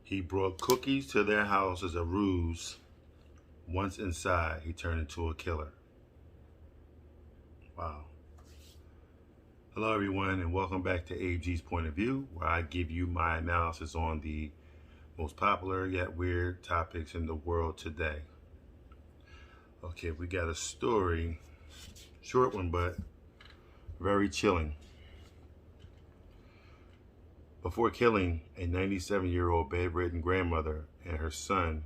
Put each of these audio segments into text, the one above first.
He brought cookies to their house as a ruse. Once inside, he turned into a killer. Wow. Hello, everyone, and welcome back to AG's Point of View, where I give you my analysis on the most popular yet weird topics in the world today. Okay, we got a story, short one, but very chilling. Before killing a 97-year-old bedridden grandmother and her son,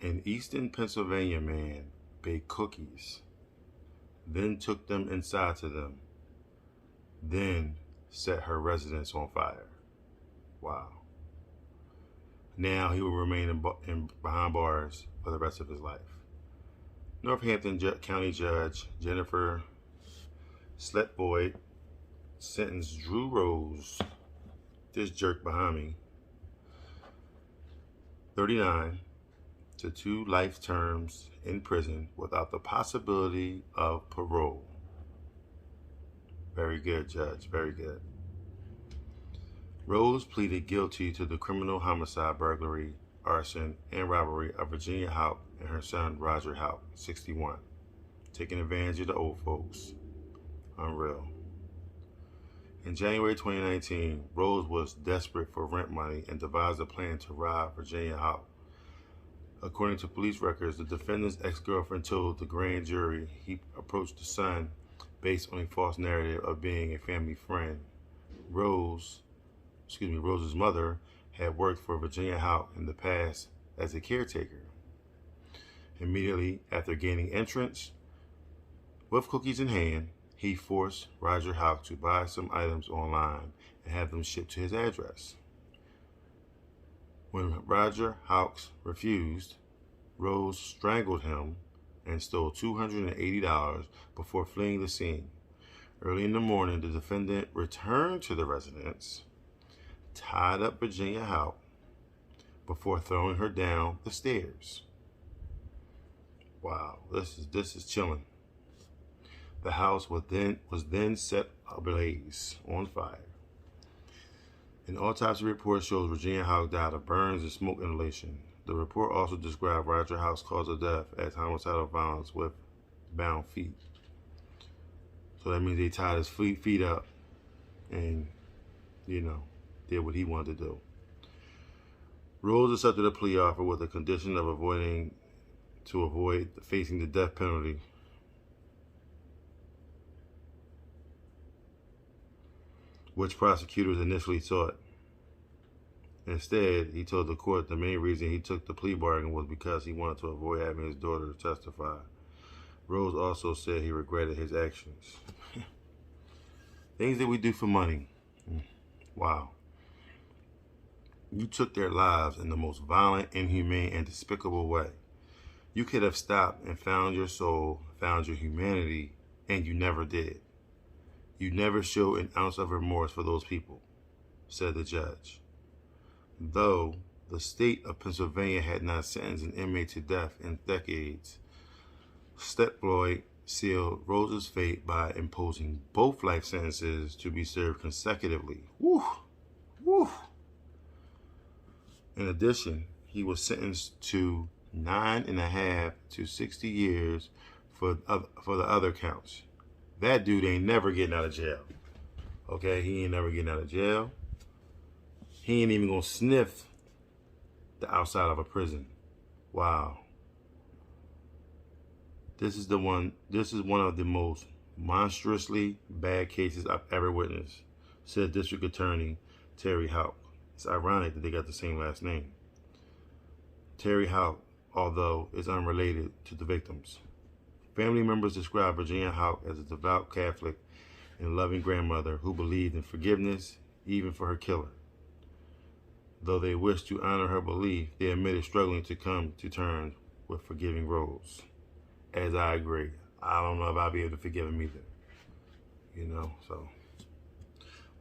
an Easton, Pennsylvania man baked cookies, then took them inside to them, then set her residence on fire. Wow. Now he will remain behind bars for the rest of his life. Northampton County Judge Jennifer Sletvold sentenced Drew Rose, this jerk behind me, 39, to 2 life terms in prison without the possibility of parole. Very good, Judge. Very good. Rose pleaded guilty to the criminal homicide, burglary, arson, and robbery of Virginia Houck and her son, Roger Houck, 61. Taking advantage of the old folks. Unreal. In January 2019, Rose was desperate for rent money and devised a plan to rob Virginia Houck. According to police records, the defendant's ex-girlfriend told the grand jury he approached the son based on a false narrative of being a family friend. Rose's mother had worked for Virginia Houck in the past as a caretaker. Immediately after gaining entrance, with cookies in hand, he forced Roger Houck to buy some items online and have them shipped to his address. When Roger Houck refused, Rose strangled him and stole $280 before fleeing the scene. Early in the morning, the defendant returned to the residence, tied up Virginia Houck before throwing her down the stairs. Wow, this is chilling. The house was then set ablaze, on fire. An autopsy report shows Virginia Houck died of burns and smoke inhalation. The report also described Roger Houck's cause of death as homicidal violence with bound feet. So that means they tied his feet up and, did what he wanted to do. Rose accepted a plea offer with the condition of avoid facing the death penalty. Which prosecutors initially sought. Instead, he told the court the main reason he took the plea bargain was because he wanted to avoid having his daughter testify. Rose also said he regretted his actions. Things that we do for money. Wow. You took their lives in the most violent, inhumane, and despicable way. You could have stopped and found your soul, found your humanity, and you never did. You never showed an ounce of remorse for those people, said the judge. Though the state of Pennsylvania had not sentenced an inmate to death in decades, Sletvold sealed Rose's fate by imposing both life sentences to be served consecutively. Woo! Woo! In addition, he was sentenced to 9.5 to 60 years for the other counts. That dude ain't never getting out of jail. Okay, he ain't never getting out of jail. He ain't even gonna sniff the outside of a prison. Wow. This is one of the most monstrously bad cases I've ever witnessed, said District Attorney Terry Houck. It's ironic that they got the same last name. Terry Houck, although, is unrelated to the victims. Family members describe Virginia Houck as a devout Catholic and loving grandmother who believed in forgiveness even for her killer. Though they wished to honor her belief, they admitted struggling to come to terms with forgiving Rose. As I agree. I don't know if I'll be able to forgive him either. So.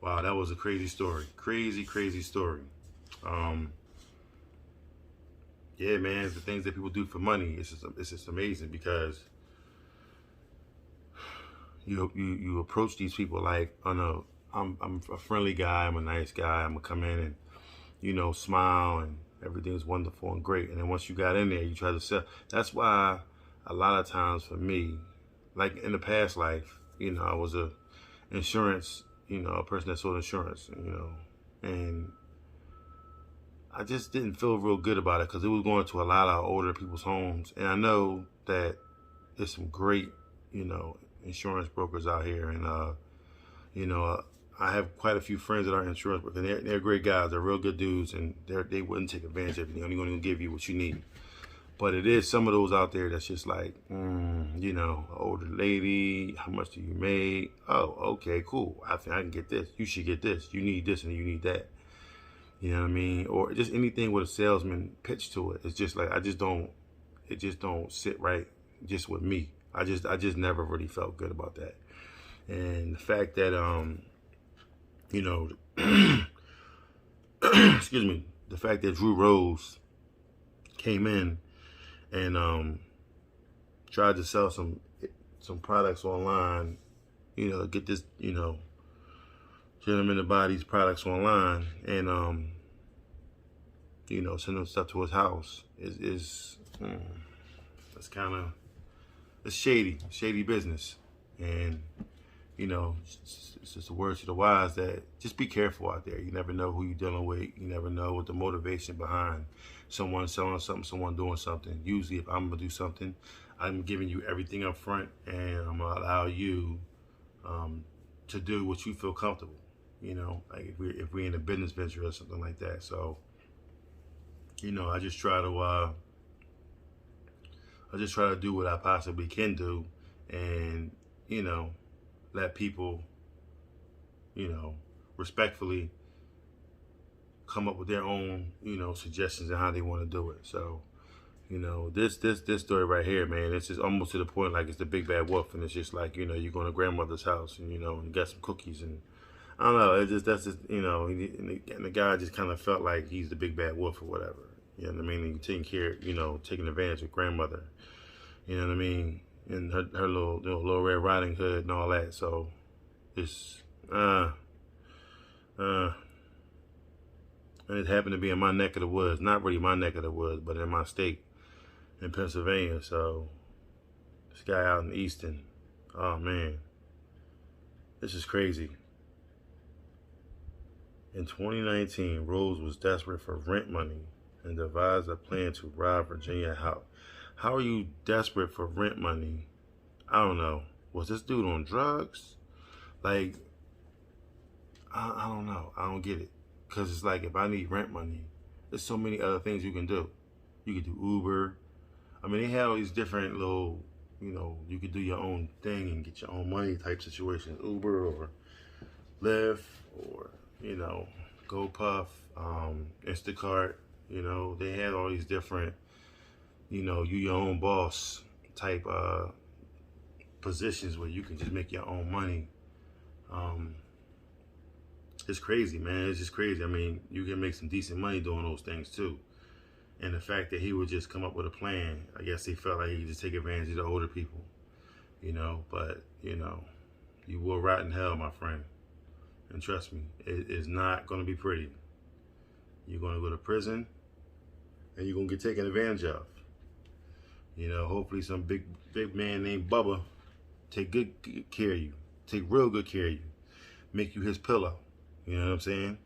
Wow, that was a crazy story. Crazy, crazy story. Yeah, man, it's the things that people do for money. It's just amazing because you approach these people like, oh no, I'm a friendly guy, I'm a nice guy, I'm gonna come in and you know, smile and everything's wonderful and great. And then once you got in there, you try to sell. That's why a lot of times for me, like in the past life, you know, I was a insurance, you know, a person that sold insurance, you know, and I just didn't feel real good about it because it was going to a lot of older people's homes. And I know that there's some great, you know, insurance brokers out here. And, you know, I have quite a few friends that are insurance brokers. And they're great guys. They're real good dudes. And they wouldn't take advantage of it. They're only going to give you what you need. But it is some of those out there that's just like, you know, older lady, how much do you make? Oh, okay, cool. I think I can get this. You should get this. You need this and you need that. You know what I mean? Or just anything with a salesman pitch to it. It's just like, it just don't sit right just with me. I just never really felt good about that. And the fact that, you know, excuse me, the fact that Drew Rose came in and tried to sell some products online, you know, get this, you know, gentleman to buy these products online and you know, send them stuff to his house is that's kind of, it's shady business. And you know, it's just a word to the wise that just be careful out there. You never know who you're dealing with. You never know what the motivation behind someone selling something, someone doing something. Usually if I'm gonna do something, I'm giving you everything up front and I'm gonna allow you to do what you feel comfortable. You know, like if we're in a business venture or something like that. So, you know, I just try to do what I possibly can do, and you know, let people, you know, respectfully come up with their own, you know, suggestions on how they want to do it. So, you know, this story right here, man, it's just almost to the point like it's the big bad wolf, and it's just like, you know, you go to grandmother's house and, you know, you got some cookies and I don't know, that's just, you know, and the guy just kind of felt like he's the big bad wolf or whatever. You know what I mean? And taking care, you know, taking advantage of grandmother. You know what I mean? And her little Red Riding Hood and all that. So it's and it happened to be in my neck of the woods. Not really my neck of the woods, but in my state, in Pennsylvania. So this guy out in Easton, oh man, this is crazy. In 2019, Rose was desperate for rent money and devised a plan to rob Virginia Houck. How are you desperate for rent money? I don't know. Was this dude on drugs? Like, I don't know. I don't get it. Because it's like, if I need rent money, there's so many other things you can do. You could do Uber. I mean, they have all these different little, you know, you could do your own thing and get your own money type situations. Uber or Lyft or, you know, GoPuff, Instacart. You know, they had all these different, you know, you your own boss type positions where you can just make your own money. It's crazy, man. It's just crazy. I mean, you can make some decent money doing those things too. And the fact that he would just come up with a plan, I guess he felt like he could just take advantage of the older people, you know. But, you know, you will rot in hell, my friend. And trust me, it is not going to be pretty. You're going to go to prison and you're going to get taken advantage of. You know, hopefully some big man named Bubba take good care of you. Take real good care of you. Make you his pillow. You know what I'm saying?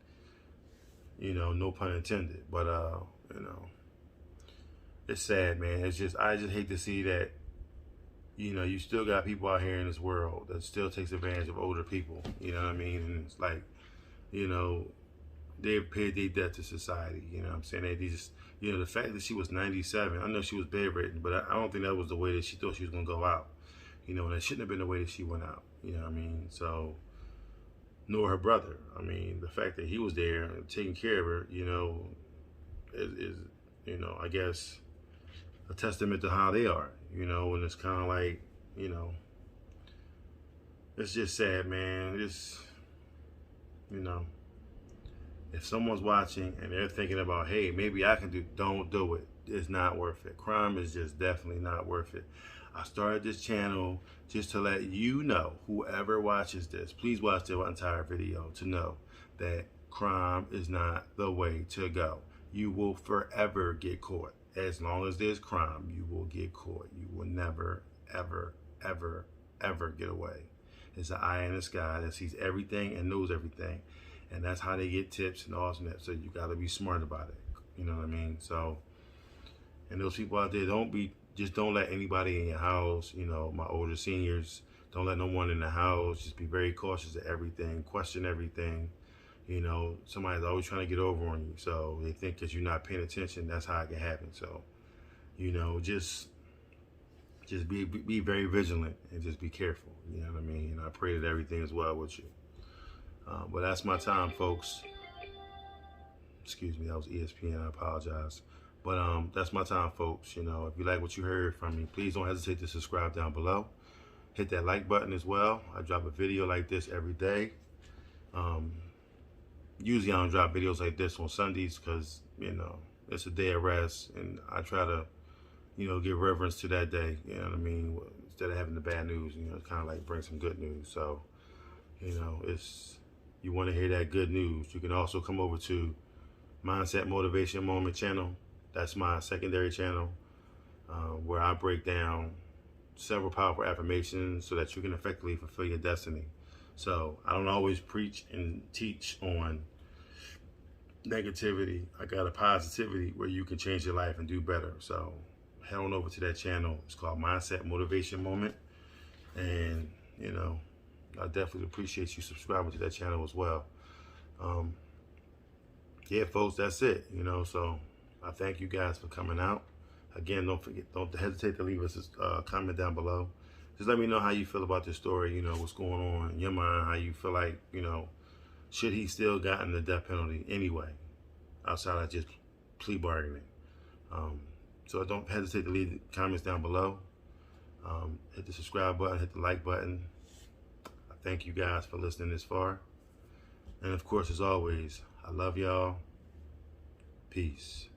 You know, no pun intended. But, you know, it's sad, man. It's just, I just hate to see that, you know, you still got people out here in this world that still takes advantage of older people. You know what I mean? And it's like, you know, they've paid their debt to society. You know what I'm saying? They just, you know, the fact that she was 97, I know she was bedridden, but I don't think that was the way that she thought she was going to go out. You know, and it shouldn't have been the way that she went out. You know what I mean? So, nor her brother. I mean, the fact that he was there and taking care of her, you know, is you know, I guess a testament to how they are, you know. And it's kind of like, you know, it's just sad, man. It's, you know, if someone's watching and they're thinking about, hey, maybe I can don't do it. It's not worth it. Crime is just definitely not worth it. I started this channel just to let you know, whoever watches this, please watch the entire video to know that crime is not the way to go. You will forever get caught. As long as there's crime, you will get caught. You will never, ever, ever, ever get away. It's an eye in the sky that sees everything and knows everything. And that's how they get tips and all that. So you got to be smart about it. You know what I mean? So, and those people out there, just don't let anybody in your house. You know, my older seniors, don't let no one in the house. Just be very cautious of everything. Question everything. You know, somebody's always trying to get over on you. So they think because you're not paying attention, that's how it can happen. So, you know, just be very vigilant and just be careful. You know what I mean? And I pray that everything is well with you. But that's my time, folks. Excuse me, that was ESPN. I apologize. But that's my time, folks. You know, if you like what you heard from me, please don't hesitate to subscribe down below. Hit that like button as well. I drop a video like this every day. Usually I don't drop videos like this on Sundays because, you know, it's a day of rest, and I try to, you know, give reverence to that day. You know what I mean? Instead of having the bad news, you know, it's kind of like bring some good news. So, you know, you want to hear that good news, you can also come over to Mindset Motivation Moment channel. That's my secondary channel where I break down several powerful affirmations so that you can effectively fulfill your destiny. So I don't always preach and teach on negativity. I got a positivity where you can change your life and do better. So head on over to that channel. It's called Mindset Motivation Moment. And, you know, I definitely appreciate you subscribing to that channel as well. Yeah, folks, that's it. You know, so I thank you guys for coming out. Again, don't hesitate to leave us a comment down below. Just let me know how you feel about this story, you know, what's going on in your mind, how you feel like, you know, should he still gotten the death penalty anyway, outside of just plea bargaining. So don't hesitate to leave comments down below. Hit the subscribe button, hit the like button. I thank you guys for listening this far. And of course, as always, I love y'all. Peace.